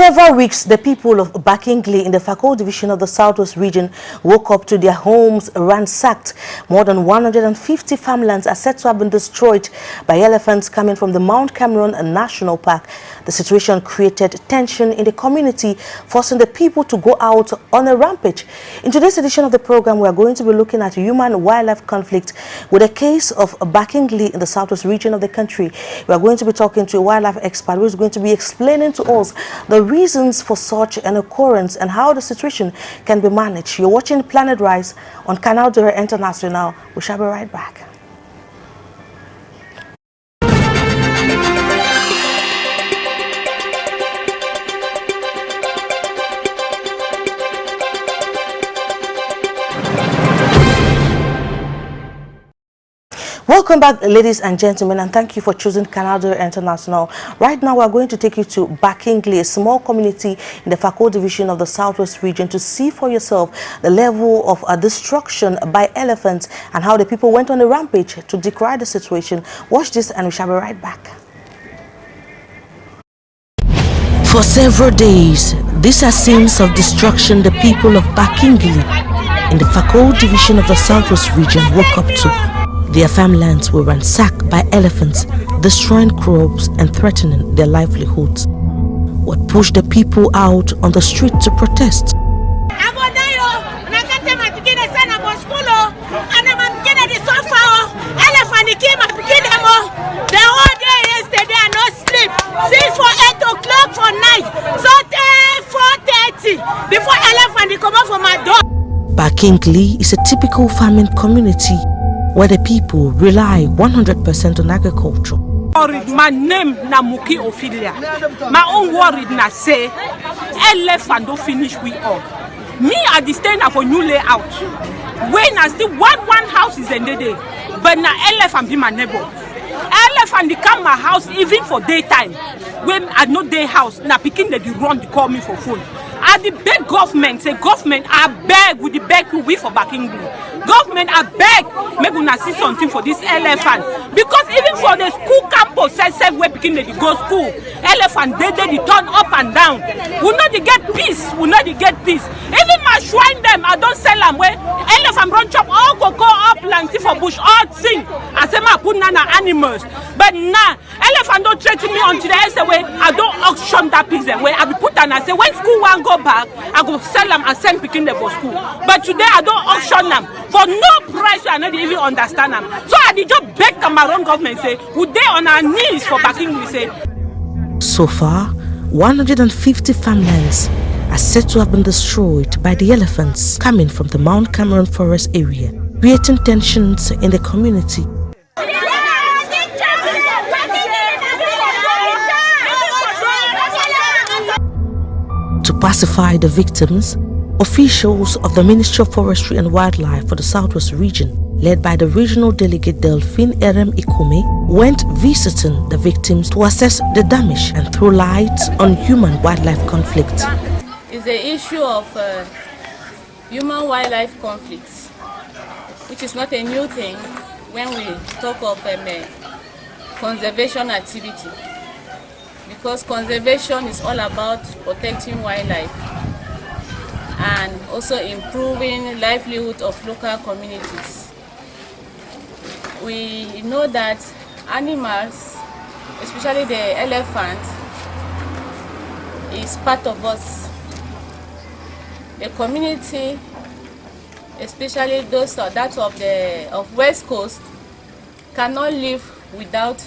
several weeks, the people of Bakingilli in the Fakol division of the Southwest region woke up to their homes ransacked. More than 150 farmlands are said to have been destroyed by elephants coming from the Mount Cameron National Park. The situation created tension in the community, forcing the people to go out on a rampage. In today's edition of the program, we are going to be looking at human-wildlife conflict with a case of Bakingilli in the Southwest region of the country. We are going to be talking to a wildlife expert who is going to be explaining to us the reasons for such an occurrence and how the situation can be managed. You're watching Planet Rise on Canal International. We shall be right back. Welcome back, ladies and gentlemen, and thank you for choosing Canal International. Right now, we are going to take you to Bakingilli, a small community in the Fakol division of the Southwest region, to see for yourself the level of destruction by elephants and how the people went on a rampage to decry the situation. Watch this and we shall be right back. For several days, these are scenes of destruction the people of Bakingilli in the Fakol division of the Southwest region woke up to. Their farmlands were ransacked by elephants, destroying crops and threatening their livelihoods. What pushed the people out on the street to protest? Bakingilli is a typical farming community where the people rely 100% on agriculture. My name na Muki Ophelia. My own worried na say elephant don't finish we all. Me at the stand for new layout. When I still one house is in the day, but na elephant be my neighbor. Elephant they come my house even for daytime. When I no day house, na picking they run they call me for phone. At the big government, say government, I beg with the beg we for Bakingilli. Government, I beg, maybe we see something for this elephant. Because even for the school campus, say where picking they go school, elephant they turn up and down. We not they get peace, we not they get peace. Even my shrine them, I don't sell them where elephant run chop all go up land for bush, all thing. I say my put nana animals. But nah, elephant don't threaten me until they say way I don't auction that piece where I be put and I say when school one go back, I go sell them and send picking them for school. But today I don't auction them for no price. I not even understand them. So I did just beg Cameroon government say, would they on our knees for Bakingilli say? So far, 150 farmlands are said to have been destroyed by the elephants coming from the Mount Cameron forest area, creating tensions in the community. To pacify the victims, officials of the Ministry of Forestry and Wildlife for the Southwest region, led by the regional delegate Delphine Erem Ikome, went visiting the victims to assess the damage and throw light on human-wildlife conflict. It's the issue of human-wildlife conflicts, which is not a new thing when we talk of conservation activity. Because conservation is all about protecting wildlife and also improving livelihood of local communities. We know that animals, especially the elephant, is part of us. The community, especially those that of West Coast, cannot live without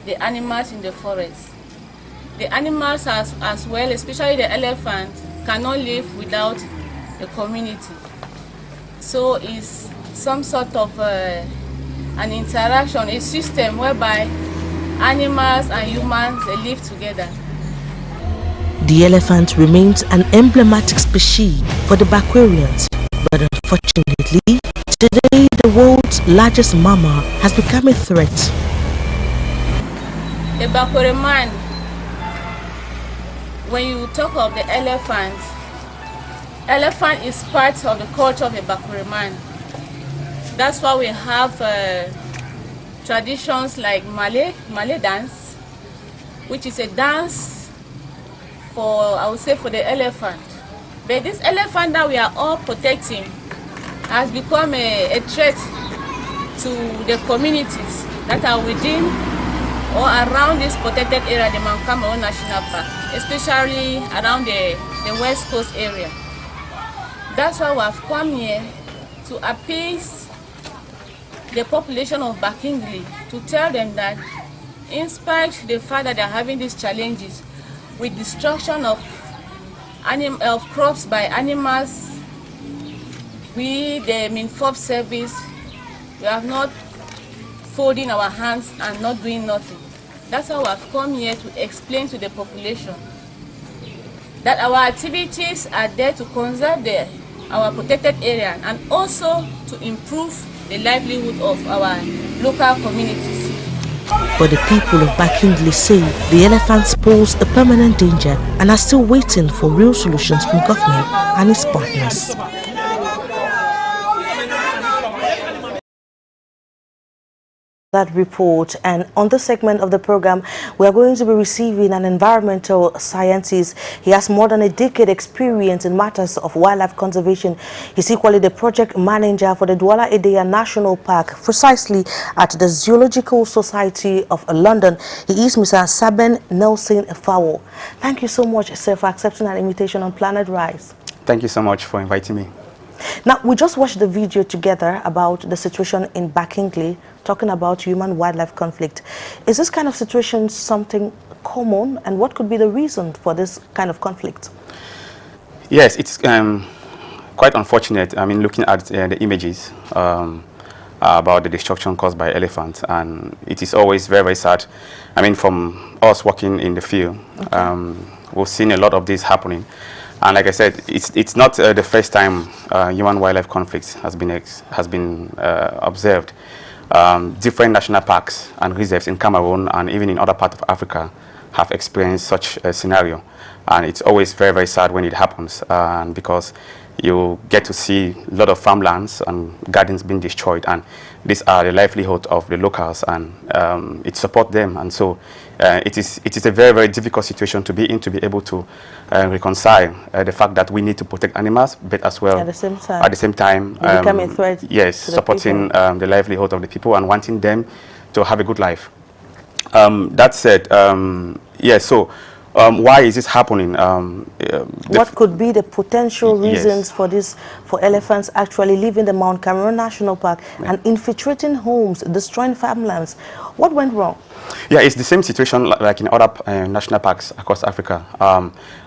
the animals in the forest. The animals as well, especially the elephant, cannot live without the community. So it's some sort of an interaction, a system whereby animals and humans they live together. The elephant remains an emblematic species for the Bakwarians, but unfortunately, today the world's largest mammal has become a threat. The Bakwarian, when you talk of the elephant is part of the culture of the Bakwarian. That's why we have traditions like Malay dance, which is a dance for, I would say, for the elephant. But this elephant that we are all protecting has become a threat to the communities that are within or around this protected area, the Mount Cameroon National Park, especially around the West Coast area. That's why we have come here to appease the population of bakingilli, to tell them that in spite of the fact that they are having these challenges with destruction of crops by animals, we, the MINFOP service, we have not folding our hands and not doing nothing. That's why we have come here to explain to the population that our activities are there to conserve our protected area and also to improve the livelihood of our local communities. But the people of bakingilli say the elephants pose a permanent danger and are still waiting for real solutions from government and its partners. That report, and on this segment of the program we are going to be receiving an environmental scientist. He has more than a decade experience in matters of wildlife conservation. He's equally the project manager for the Douala Edeya National Park, precisely at the Zoological Society of London. He is Mr. Saben Nelson Fawo. Thank you so much, sir, for accepting an invitation on Planet Rise. Thank you so much for inviting me. Now, we just watched the video together about the situation in bakingilli, talking about human-wildlife conflict. Is this kind of situation something common, and what could be the reason for this kind of conflict? Yes, it's quite unfortunate. I mean, looking at the images about the destruction caused by elephants, and it is always very, very sad. I mean, from us working in the field, okay, we've seen a lot of this happening. And like I said, it's not the first time human-wildlife conflict has been observed. Different national parks and reserves in Cameroon and even in other parts of Africa have experienced such a scenario. And it's always very, very sad when it happens, because you get to see a lot of farmlands and gardens being destroyed, and these are the livelihood of the locals, and it supports them. And so it is a very, very difficult situation to be in, to be able to reconcile the fact that we need to protect animals, but as well at the same time become a threat, yes, supporting the livelihood of the people and wanting them to have a good life. That said, yes, so why is this happening? What could be the potential reasons for this, for elephants actually leaving the Mount Cameroon National Park and infiltrating homes, destroying farmlands? What went wrong? Yeah, it's the same situation like in other national parks across Africa.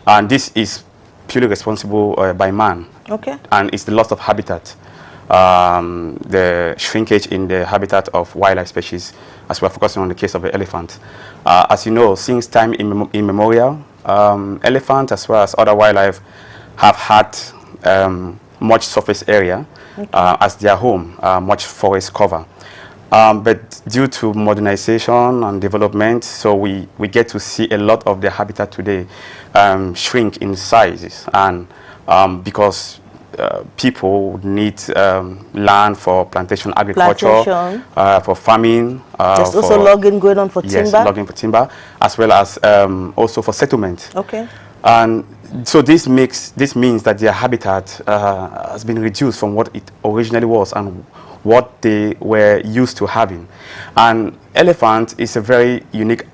And this is purely responsible by man. Okay. And it's the loss of habitat, the shrinkage in the habitat of wildlife species, as we're focusing on the case of the elephant. As you know, since time immemorial, elephants as well as other wildlife have had much surface area as their home, much forest cover. But due to modernization and development, so we get to see a lot of the habitat today shrink in sizes, and because people need land for plantation agriculture, for farming. There's also logging going on for timber. Yes, logging for timber, as well as also for settlement. Okay. And so this means that their habitat has been reduced from what it originally was and what they were used to having. And elephant is a very unique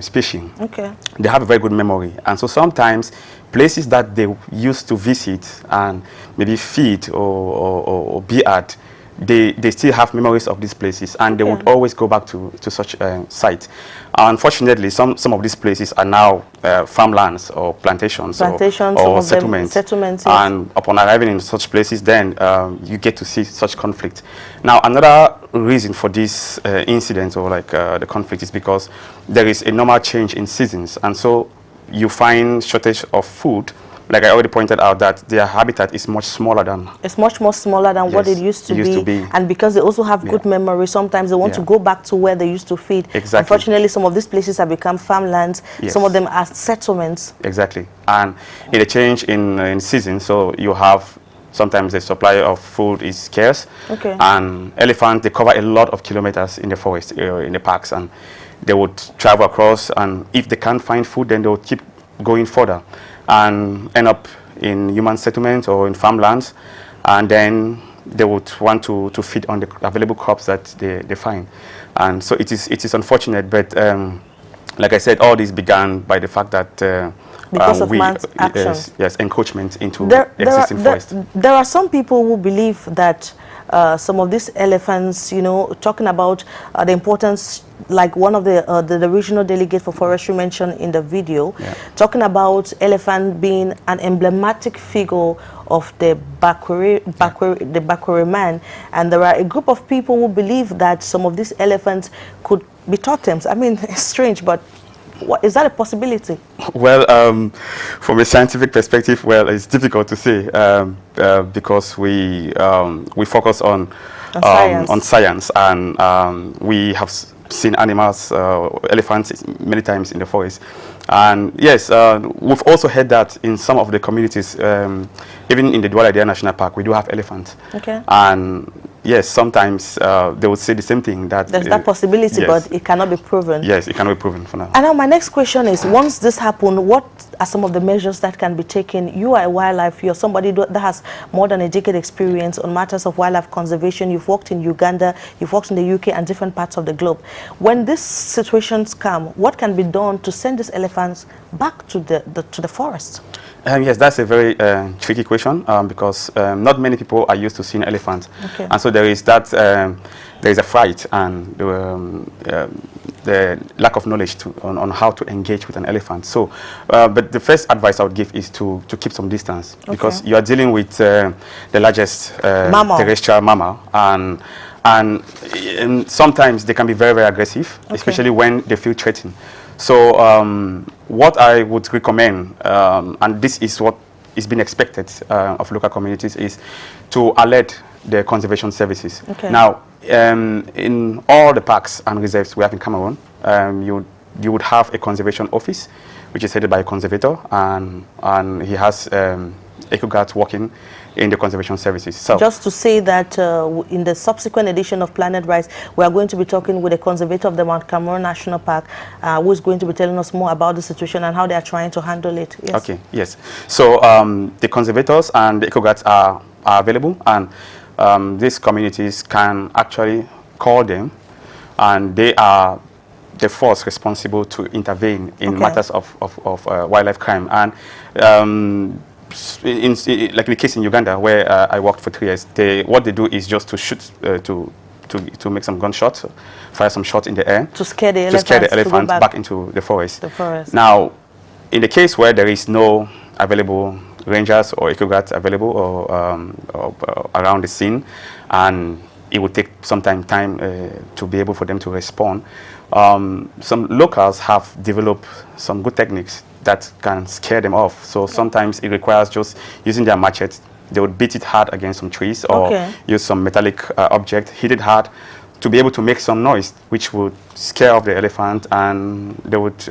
species. Okay. They have a very good memory, and so sometimes places that they used to visit and maybe feed or be at, they still have memories of these places, and they would always go back to such sites. Unfortunately, some of these places are now farmlands or plantations or settlements. Yes. And upon arriving in such places, then you get to see such conflict. Now, another reason for this incident or like the conflict is because there is a normal change in seasons, and so you find shortage of food. Like I already pointed out, that their habitat is much smaller than... It's much more smaller than what it used to be. And because they also have good memory, sometimes they want to go back to where they used to feed. Exactly. Unfortunately, some of these places have become farmlands. Yes. Some of them are settlements. Exactly. And in a change in season, so you have sometimes the supply of food is scarce. Okay. And elephants, they cover a lot of kilometers in the forest, in the parks, and they would travel across, and if they can't find food, then they would keep going further and end up in human settlements or in farmlands, and then they would want to feed on the available crops that they find. And so it is unfortunate, but like I said, all this began by the fact that because of man's actions. Yes, encroachment into existing forest. There are some people who believe that some of these elephants, you know, talking about the importance, like one of the regional delegate for forestry mentioned in the video, talking about elephant being an emblematic figure of the Bakure man, and there are a group of people who believe that some of these elephants could be totems. I mean, it's strange, but is that a possibility? Well, from a scientific perspective, well, it's difficult to say because we focus on science, and we have seen animals, elephants, many times in the forest. And yes, we've also heard that in some of the communities, even in the Douala National Park, we do have elephants. Okay. And yes, sometimes they would say the same thing, that there's that possibility, yes, but it cannot be proven. Yes, it cannot be proven for now. And now my next question is, once this happens, what are some of the measures that can be taken? You are a wildlife, you're somebody that has more than a decade experience on matters of wildlife conservation. You've worked in Uganda, you've worked in the UK and different parts of the globe. When these situations come, what can be done to send these elephants back to the forest? Yes, that's a very tricky question because not many people are used to seeing elephants, okay, and so there is that there is a fright and the lack of knowledge on how to engage with an elephant. So, but the first advice I would give is to keep some distance, okay, because you are dealing with the largest terrestrial mammal, and sometimes they can be very, very aggressive, okay, especially when they feel threatened. So what I would recommend, and this is what is being expected of local communities, is to alert the conservation services. Okay. Now, in all the parks and reserves we have in Cameroon, you would have a conservation office, which is headed by a conservator, and he has eco guards working in the conservation services. So just to say that in the subsequent edition of Planet Rise, we are going to be talking with a conservator of the Mount Cameroon National Park, who is going to be telling us more about the situation and how they are trying to handle it. Yes. Okay, yes. So the conservators and the eco guards are available, and these communities can actually call them, and they are the force responsible to intervene in, okay, matters of wildlife crime. And like the case in Uganda, where I worked for 3 years, what they do is just to shoot, to make some gunshots, fire some shots in the air, to scare the elephant back into the forest. Now, in the case where there is no available rangers or eco guards available or around the scene, and it would take some time to be able for them to respond, some locals have developed some good techniques that can scare them off. So sometimes it requires just using their machete. They would beat it hard against some trees, or okay, use some metallic object, hit it hard to be able to make some noise, which would scare off the elephant, and they would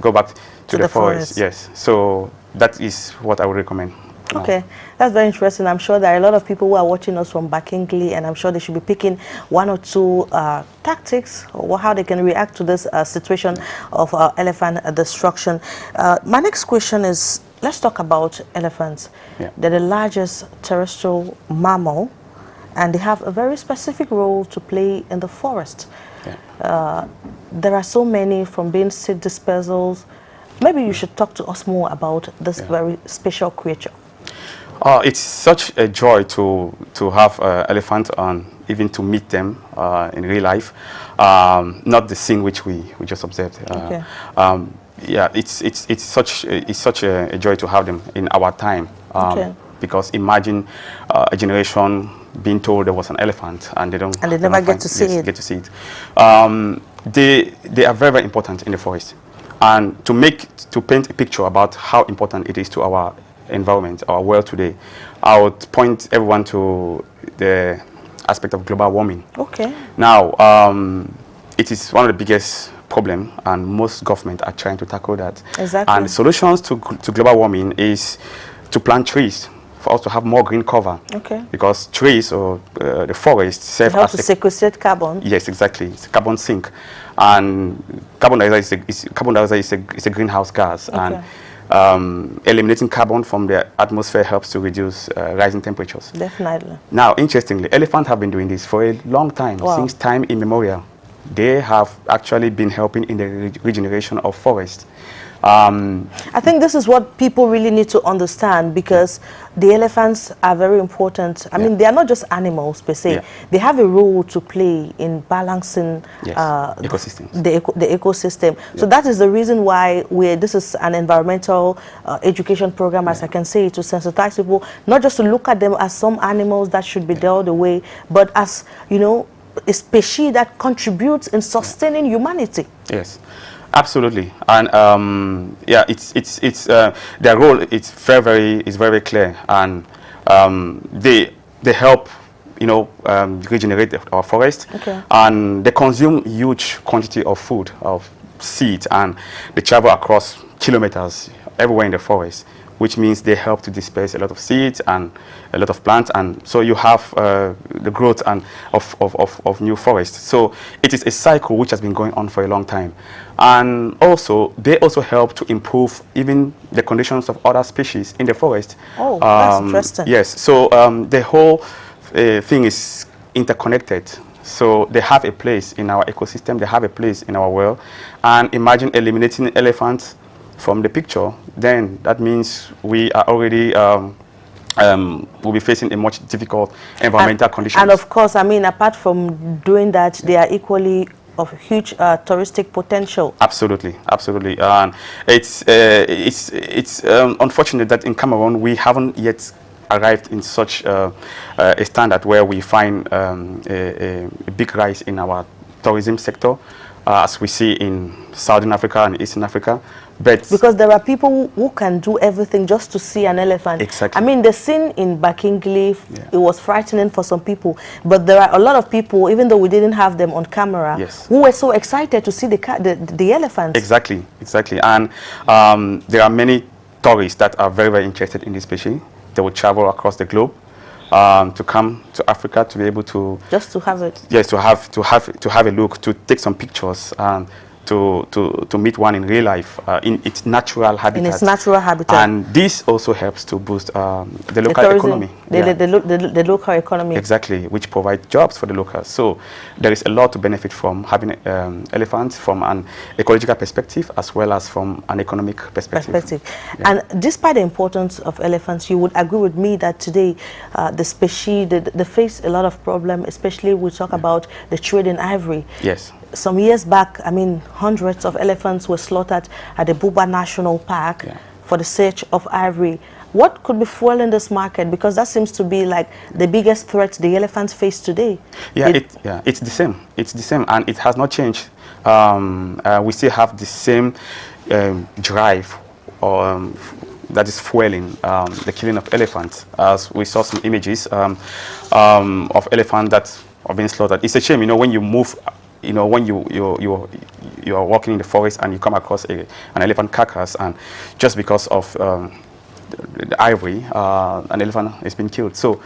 go back to the forest. Yes, so that is what I would recommend. Okay, that's very interesting. I'm sure there are a lot of people who are watching us from bakingilli, and I'm sure they should be picking one or two tactics or how they can react to this situation of elephant destruction. My next question is, let's talk about elephants. Yeah. They're the largest terrestrial mammal, and they have a very specific role to play in the forest. Yeah. There are so many, from being seed dispersals. Maybe you should talk to us more about this, yeah, very special creature. It's such a joy to have elephants on, even to meet them in real life, not the scene which we just observed. Okay. Yeah, it's such a joy to have them in our time, okay, because imagine a generation being told there was an elephant and they never get to see it. They are very, very important in the forest, and to paint a picture about how important it is to our environment, our world today, I would point everyone to the aspect of global warming. Okay. Now, it is one of the biggest problems, and most governments are trying to tackle that. Exactly. And the solutions to global warming is to plant trees for us to have more green cover. Okay. Because trees or the forest serve as to sequestrate carbon. Yes, exactly. It's a carbon sink, and carbon dioxide is a greenhouse gas, okay, eliminating carbon from the atmosphere helps to reduce rising temperatures. Definitely. Now, interestingly, elephants have been doing this for a long time, since time immemorial. They have actually been helping in the regeneration of forests. I think this is what people really need to understand, because the elephants are very important. I mean, they are not just animals per se. They have a role to play in balancing ecosystems. the ecosystem. So that is the reason why this is an environmental education program, as I can say, to sensitize people, not just to look at them as some animals that should be dealt away, but as, you know, a species that contributes in sustaining humanity. Yes. Absolutely, and yeah, it's their role. It's very clear, and they help, you know, regenerate our forest, and they consume huge quantity of food, of seed, and they travel across kilometers everywhere in the forest, which means they help to disperse a lot of seeds and a lot of plants, and so you have the growth and of new forests. So it is a cycle which has been going on for a long time, and also they also help to improve even the conditions of other species in the forest. Oh, that's interesting. Yes, so the whole thing is interconnected. So they have a place in our ecosystem, they have a place in our world, and imagine eliminating elephants from the picture, then that means we are already will be facing a much difficult environmental conditions. And of course, I mean, apart from doing that, they are equally of huge touristic potential. Absolutely, absolutely. And it's unfortunate that in Cameroon we haven't yet arrived in such a standard where we find a big rise in our tourism sector, as we see in Southern Africa and Eastern Africa. But because there are people who can do everything just to see an elephant. Exactly. I mean, the scene in bakingilli, it was frightening for some people. But there are a lot of people, even though we didn't have them on camera, who were so excited to see the elephants. Exactly, exactly. And there are many tourists that are very interested in this species. They will travel across the globe to come to Africa to be able to just to have it. Yes, to have a look, to take some pictures, and to meet one in real life in its natural habitat. In its natural habitat. And this also helps to boost the local economy. The local economy. Exactly, which provides jobs for the locals. So there is a lot to benefit from having elephants from an ecological perspective as well as from an economic perspective. And despite the importance of elephants, you would agree with me that today the species, they face a lot of problems, especially we talk about the trade in ivory. Yes. Some years back, I mean, hundreds of elephants were slaughtered at the Buba National Park for the search of ivory. What could be fueling this market? Because that seems to be like the biggest threat the elephants face today. It's the same. It's the same, and it has not changed. We still have the same drive that is fueling the killing of elephants. As we saw some images of elephants that are being slaughtered. It's a shame, you know, when you move. You know, when you are walking in the forest and you come across an elephant carcass, and just because of the ivory, an elephant has been killed. So,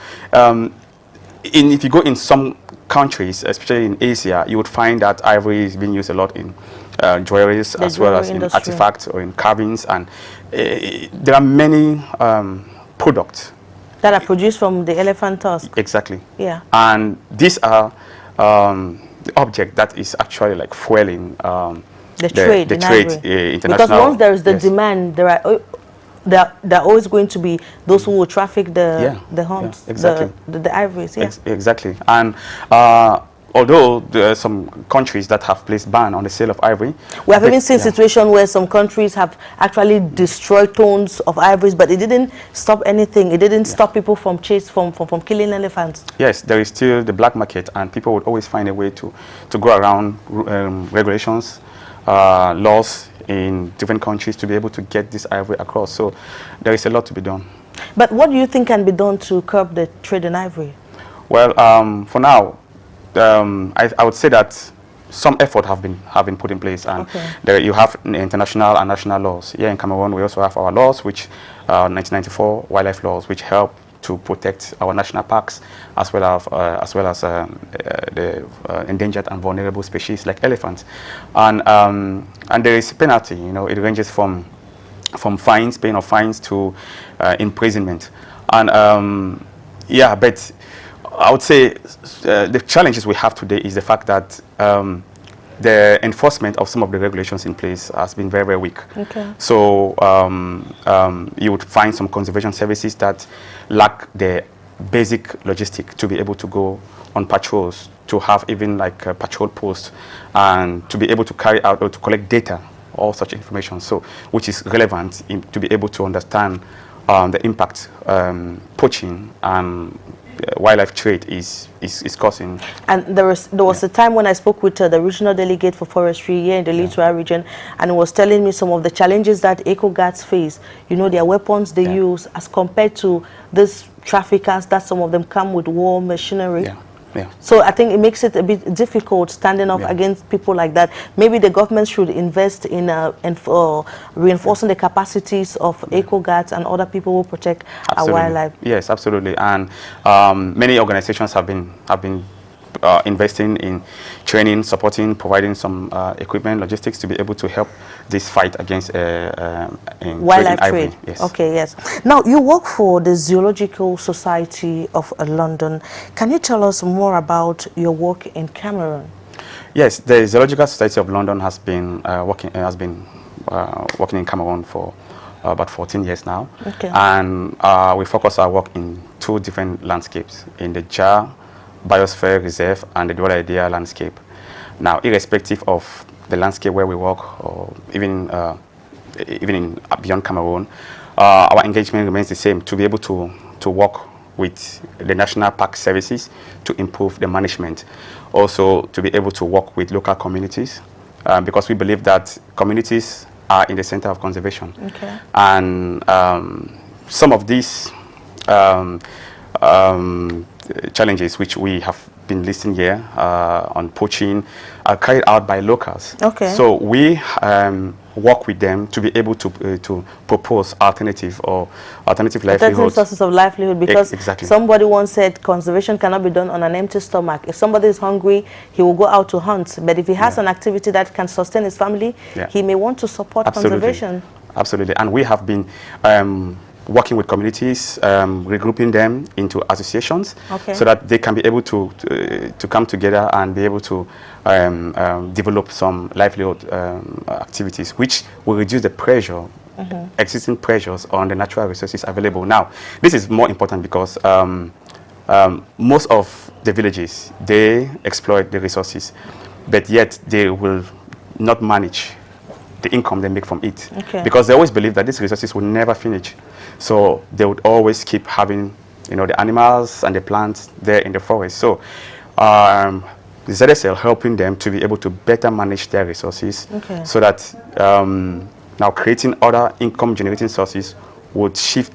if you go in some countries, especially in Asia, you would find that ivory is being used a lot in jewelries, as well as in artifacts or in carvings, and there are many products that are produced from the elephant tusk. Exactly. Yeah. And these are the object that is actually like fueling the trade international. Because once there is the demand, there are always going to be those who will traffic the hunts, exactly. the ivories. Exactly. And although there are some countries that have placed ban on the sale of ivory, we have even seen situations where some countries have actually destroyed tons of ivories, but it didn't stop anything. It didn't stop people from from killing elephants. Yes, there is still the black market, and people would always find a way to go around regulations, laws in different countries to be able to get this ivory across. So there is a lot to be done. But what do you think can be done to curb the trade in ivory? Well, for now, I would say that some effort have been put in place, and there you have international and national laws. Here in Cameroon, we also have our laws, which 1994 wildlife laws, which help to protect our national parks, as well as the endangered and vulnerable species like elephants. And there is a penalty. You know, it ranges from from fines, paying of fines to imprisonment. And yeah, but I would say the challenges we have today is the fact that the enforcement of some of the regulations in place has been very, very weak. Okay. So you would find some conservation services that lack the basic logistic to be able to go on patrols, to have even like a patrol post, and to be able to carry out or to collect data, all such information, so which is relevant to be able to understand the impact poaching and wildlife trade is causing. And there was a time when I spoke with the regional delegate for forestry here in the Littoral region, and he was telling me some of the challenges that eco guards face. You know, their weapons they use as compared to these traffickers, that some of them come with war machinery. Yeah. So I think it makes it a bit difficult standing up against people like that. Maybe the government should invest in reinforcing the capacities of eco guards and other people who protect our wildlife. Yes, absolutely. And many organizations have been investing in training, supporting, providing some equipment, logistics to be able to help this fight against wildlife trade. Yes. Okay, yes. Now, you work for the Zoological Society of London. Can you tell us more about your work in Cameroon? Yes, the Zoological Society of London has been working in Cameroon for about 14 years now. Okay. And we focus our work in 2 different landscapes, in the JAR Biosphere Reserve and the Dual Idea landscape. Now, irrespective of the landscape where we work, or even in beyond Cameroon, our engagement remains the same, to be able to work with the National Park Services to improve the management. Also, to be able to work with local communities, because we believe that communities are in the center of conservation. Okay. And some of these challenges which we have been listing here on poaching are carried out by locals. Okay. So we work with them to be able to propose alternative livelihoods. Sources of livelihood, because exactly. Somebody once said conservation cannot be done on an empty stomach. If somebody is hungry, he will go out to hunt. But if he has an activity that can sustain his family, he may want to support conservation. Absolutely. And we have been working with communities, regrouping them into associations, so that they can be able to come together and be able to develop some livelihood activities, which will reduce the pressure, existing pressures on the natural resources available. Now, this is more important because most of the villages, they exploit the resources, but yet they will not manage the income they make from it, because they always believe that these resources will never finish. So they would always keep having, the animals and the plants there in the forest. So the ZSL helping them to be able to better manage their resources, so that now creating other income generating sources would shift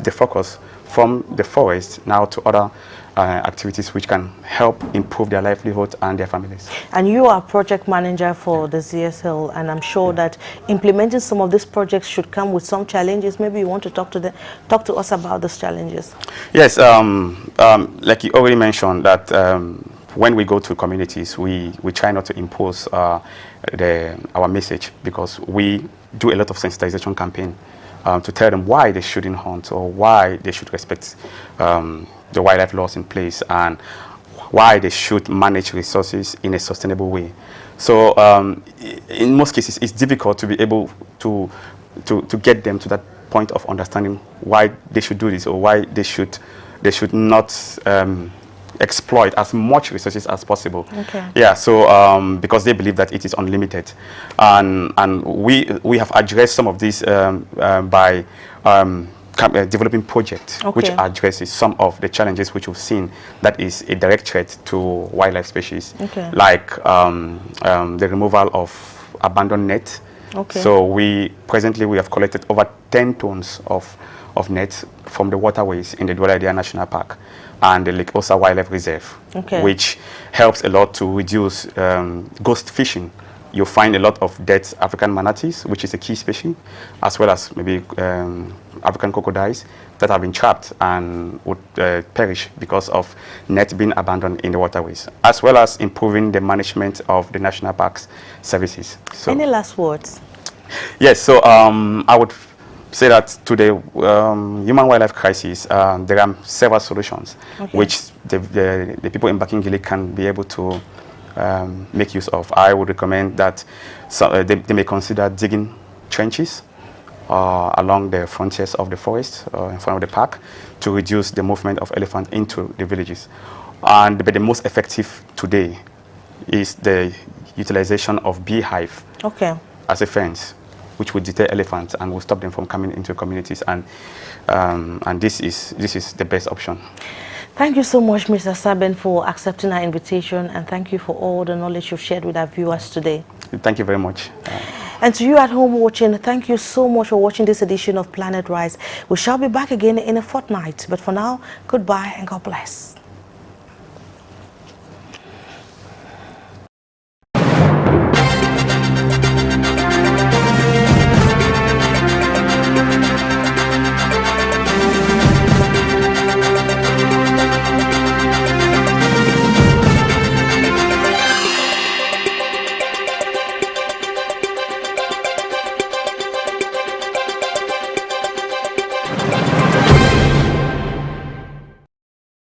the focus from the forest now to other activities which can help improve their livelihood and their families. And you are project manager for the ZSL, and I'm sure that implementing some of these projects should come with some challenges. Maybe you want to talk to us about those challenges. Yes, like you already mentioned, that when we go to communities, we try not to impose our message, because we do a lot of sensitization campaign to tell them why they shouldn't hunt, or why they should respect the wildlife laws in place, and why they should manage resources in a sustainable way. So in most cases, it's difficult to be able to get them to that point of understanding why they should do this, or why they should not exploit as much resources as possible. Yeah, so because they believe that it is unlimited, and we have addressed some of these by developing projects which addresses some of the challenges which we've seen that is a direct threat to wildlife species, like the removal of abandoned net. So presently we have collected over 10 tons of nets from the waterways in the Dual Idea National Park and the Lake Osa Wildlife Reserve, which helps a lot to reduce ghost fishing. You'll find a lot of dead African manatees, which is a key species, as well as maybe African crocodiles that have been trapped and would perish because of nets being abandoned in the waterways, as well as improving the management of the national parks services. So, any last words? Yes, so I would say that to the human wildlife crisis, there are several solutions which the people in bakingilli can be able to make use of. I would recommend that they may consider digging trenches along the frontiers of the forest in front of the park to reduce the movement of elephants into the villages. But the most effective today is the utilization of beehive as a fence, which would deter elephants and will stop them from coming into communities. And this is the best option. Thank you so much, Mr. Saben, for accepting our invitation, and thank you for all the knowledge you've shared with our viewers today. Thank you very much. And to you at home watching, thank you so much for watching this edition of Planet Rise. We shall be back again in a fortnight. But for now, goodbye and God bless.